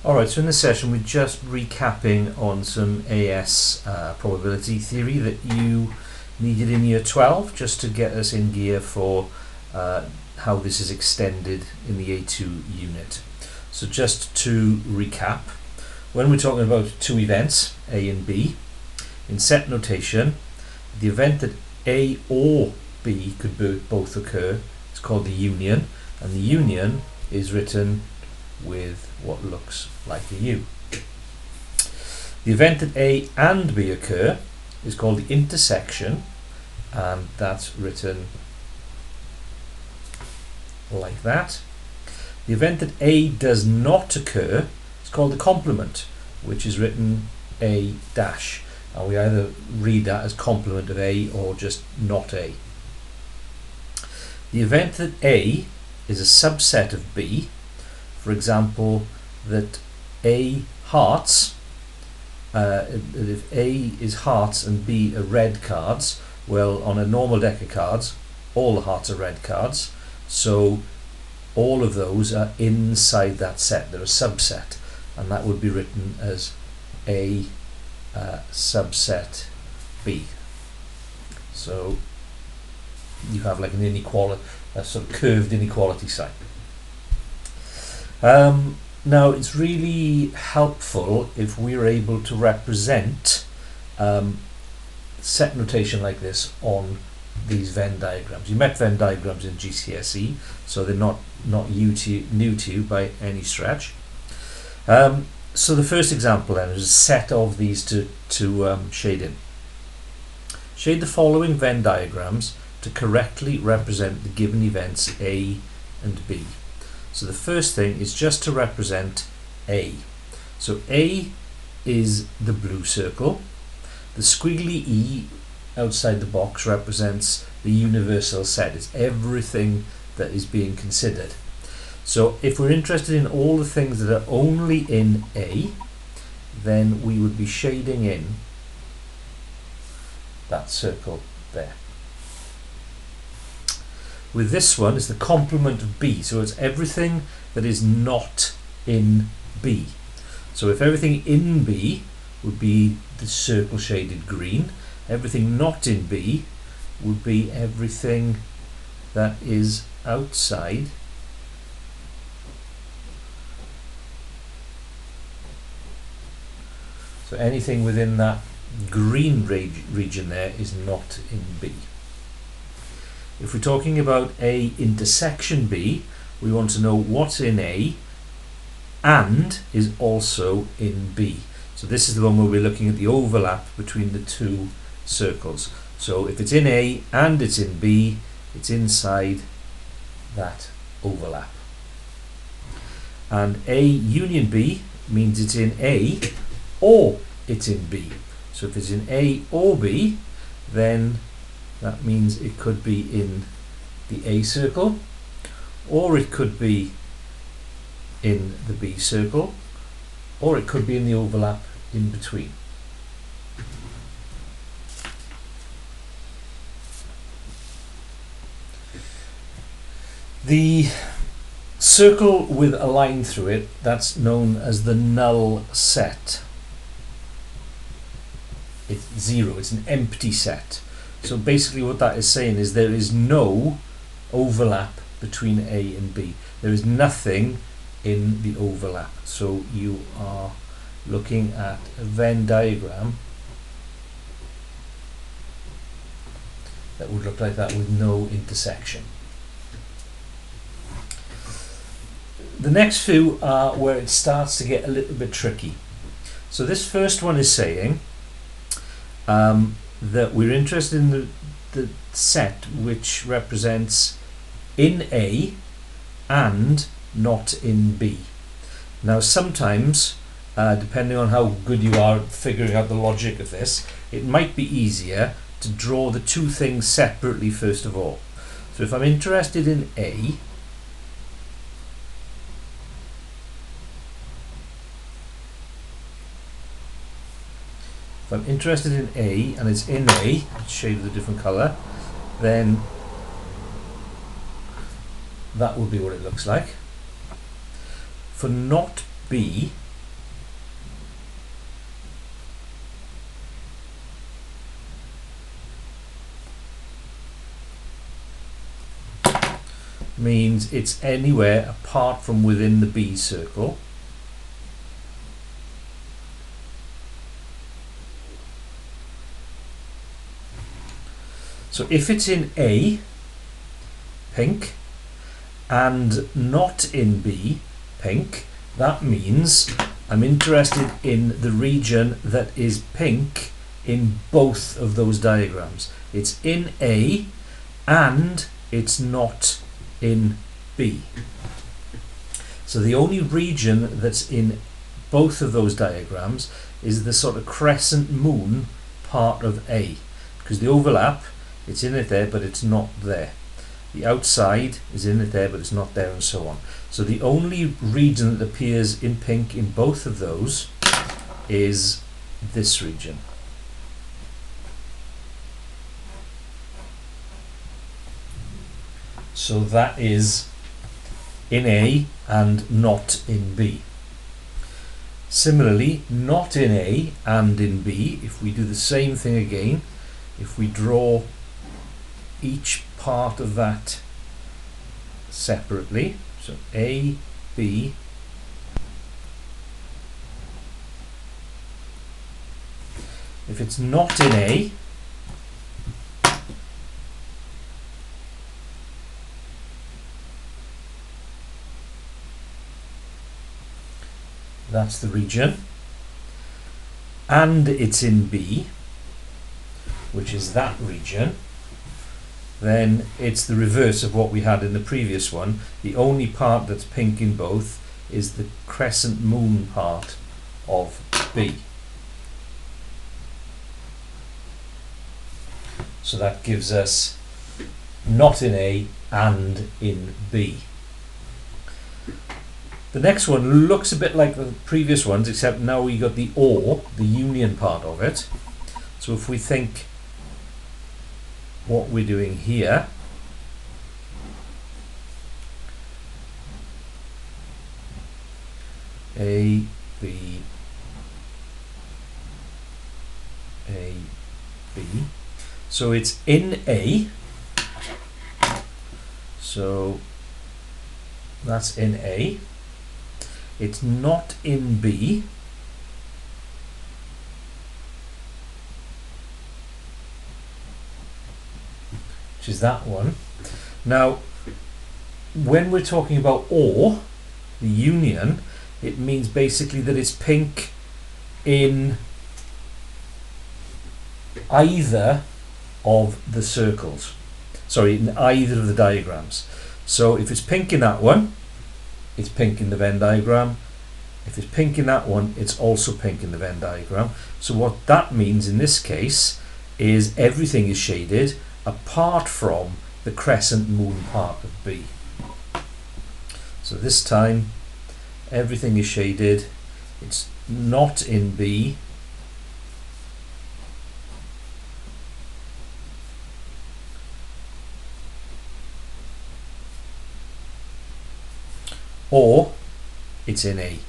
Alright, so in this session we're just recapping on some AS probability theory that you needed in year 12 just to get us in gear for how this is extended in the A2 unit. So just to recap, when we're talking about two events, A and B, in set notation, the event that A or B could both occur is called the union, and the union is written with what looks like a U. The event that A and B occur is called the intersection, and that's written like that. The event that A does not occur is called the complement, which is written A dash, and we either read that as complement of A or just not A. The event that A is a subset of B, for example, that A hearts, if A is hearts and B are red cards, well, on a normal deck of cards, all the hearts are red cards, so all of those are inside that set. They're a subset, and that would be written as A subset B. So you have like an inequality, a sort of curved inequality sign. Now it's really helpful if we're able to represent set notation like this on these Venn diagrams. You met Venn diagrams in GCSE, so they're not new to you by any stretch. So the first example then is a set of these to shade in. Shade the following Venn diagrams to correctly represent the given events A and B. So the first thing is just to represent A. So A is the blue circle. The squiggly E outside the box represents the universal set. It's everything that is being considered. So if we're interested in all the things that are only in A, then we would be shading in that circle there. With this one, it's the complement of B, so it's everything that is not in B. So if everything in B would be the circle shaded green, everything not in B would be everything that is outside so anything within that green region there is not in B. If we're talking about A intersection B, we want to know what's in A and is also in B. So this is the one where we're looking at the overlap between the two circles. So if it's in A and it's in B, it's inside that overlap. And A union B means it's in A or it's in B. So if it's in A or B, then that means it could be in the A circle, or it could be in the B circle, or it could be in the overlap in between. The circle with a line through it, that's known as the null set. It's zero, it's an empty set. So basically what that is saying is there is no overlap between A and B. There is nothing in the overlap. So you are looking at a Venn diagram that would look like that with no intersection. The next few are where it starts to get a little bit tricky. So this first one is saying that we're interested in the set which represents in A and not in B. Now sometimes, depending on how good you are at figuring out the logic of this, it might be easier to draw the two things separately first of all. So if I'm interested in A, if I'm interested in A and it's in A, shade with a different colour, then that will be what it looks like. For not B, means it's anywhere apart from within the B circle. So if it's in A, pink, and not in B, pink, that means I'm interested in the region that is pink in both of those diagrams. It's in A and it's not in B. So the only region that's in both of those diagrams is the sort of crescent moon part of A, because the overlap, it's in it there but it's not there. The outside is in it there but it's not there, and so on. So the only region that appears in pink in both of those is this region. So that is in A and not in B. Similarly, not in A and in B, if we do the same thing again, if we draw each part of that separately, so A, B, if it's not in A, that's the region, and it's in B, which is that region, then it's the reverse of what we had in the previous one. The only part that's pink in both is the crescent moon part of B. So that gives us not in A and in B. The next one looks a bit like the previous ones, except now we got the or, the union part of it. So if we think what we're doing here, A, B, A, B. So it's in A, so that's in A. It's not in B, which is that one. Now, when we're talking about or, the union, it means basically that it's pink in either of the circles. Sorry, in either of the diagrams. So if it's pink in that one, it's pink in the Venn diagram. If it's pink in that one, it's also pink in the Venn diagram. So what that means in this case is everything is shaded apart from the crescent moon part of B. So this time everything is shaded. It's not in B, or it's in A.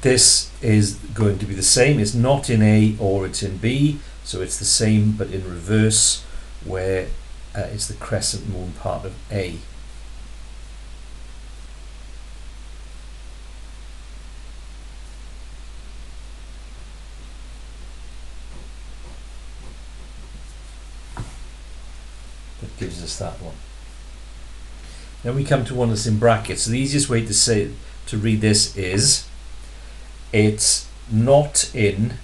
This is going to be the same. It's not in A or it's in B, so it's the same but in reverse, where it's the crescent moon part of A. That gives us that one. Then we come to one that's in brackets. So the easiest way to read this is it's not in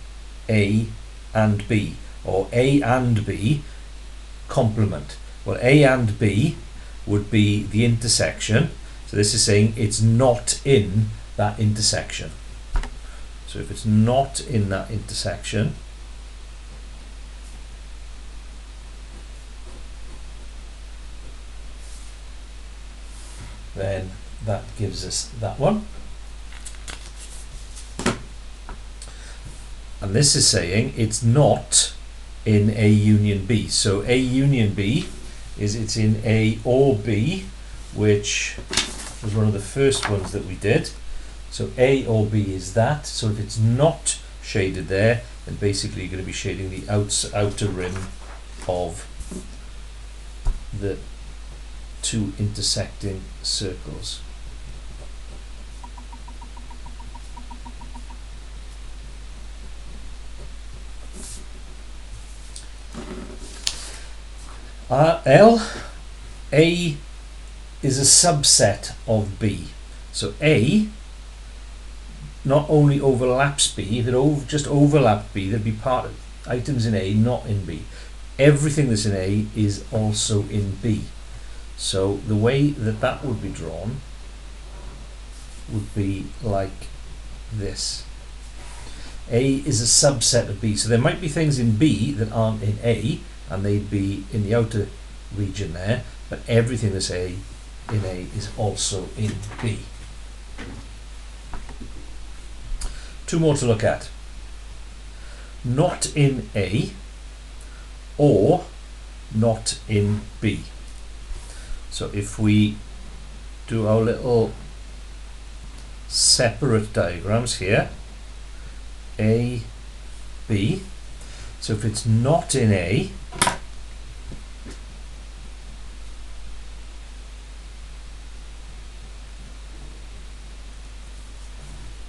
A and B, or A and B complement. Well, A and B would be the intersection, so this is saying it's not in that intersection. So if it's not in that intersection, then that gives us that one. And this is saying it's not in A union B. So A union B is it's in A or B, which one of the first ones that we did. So A or B is that. So if it's not shaded there, and basically you're going to be shading the outer rim of the two intersecting circles. L, A is a subset of B. So A not only overlaps B, if it just overlapped B, there'd be part of items in A not in B. Everything that's in A is also in B. So the way that that would be drawn would be like this. A is a subset of B. So there might be things in B that aren't in A, and they'd be in the outer region there, but everything that's in A is also in B. Two more to look at. Not in A or not in B. So if we do our little separate diagrams here, A, B, so if it's not in A,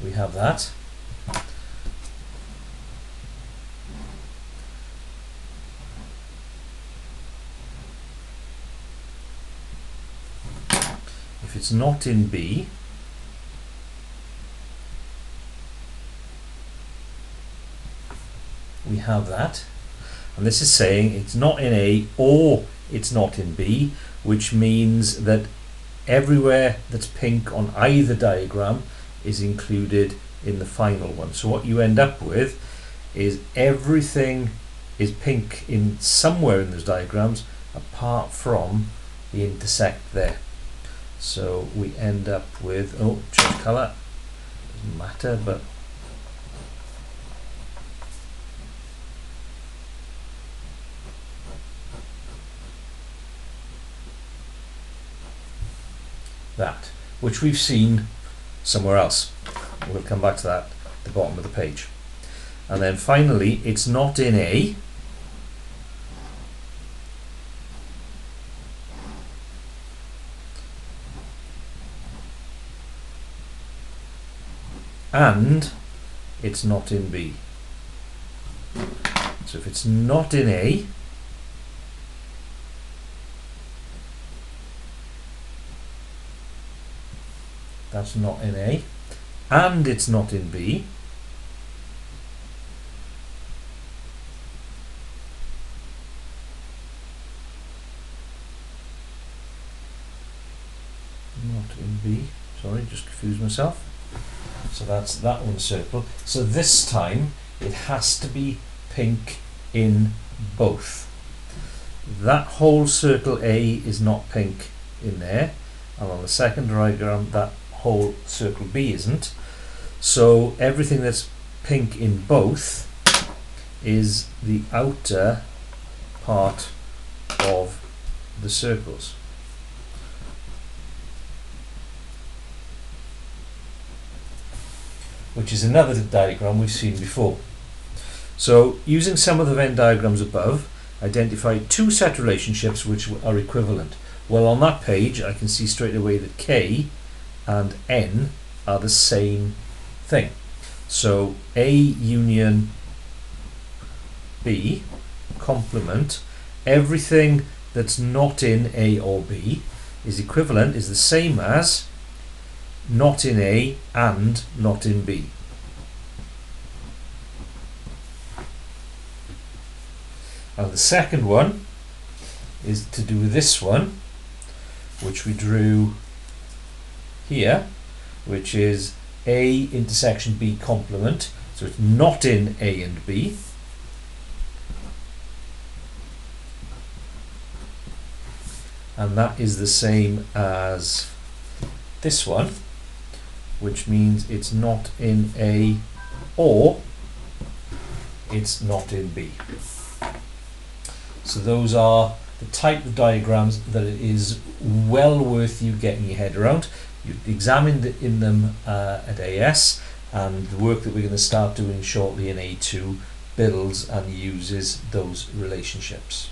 we have that. If it's not in B, we have that. And this is saying it's not in A or it's not in B, which means that everywhere that's pink on either diagram is included in the final one. So what you end up with is everything is pink in somewhere in those diagrams apart from the intersect there. So we end up with, change colour, doesn't matter, but that, which we've seen somewhere else. We'll come back to that at the bottom of the page. And then finally, it's not in A, and it's not in B. So if it's not in A, that's not in A, and it's not in B, not in B, sorry, just confused myself. So that's that one circle. So this time it has to be pink in both. That whole circle A is not pink in there, and on the second diagram that whole circle B isn't. So everything that's pink in both is the outer part of the circles. Which is another diagram we've seen before. So using some of the Venn diagrams above, identify two set relationships which are equivalent. Well, on that page I can see straight away that K and N are the same thing. So A union B complement, everything that's not in A or B is equivalent, is the same as not in A and not in B. And the second one is to do with this one, which we drew here, which is A intersection B complement. So it's not in A and B. And that is the same as this one, which means it's not in A or it's not in B. So those are the type of diagrams that it is well worth you getting your head around. You examined in them at AS, and the work that we're going to start doing shortly in A2 builds and uses those relationships.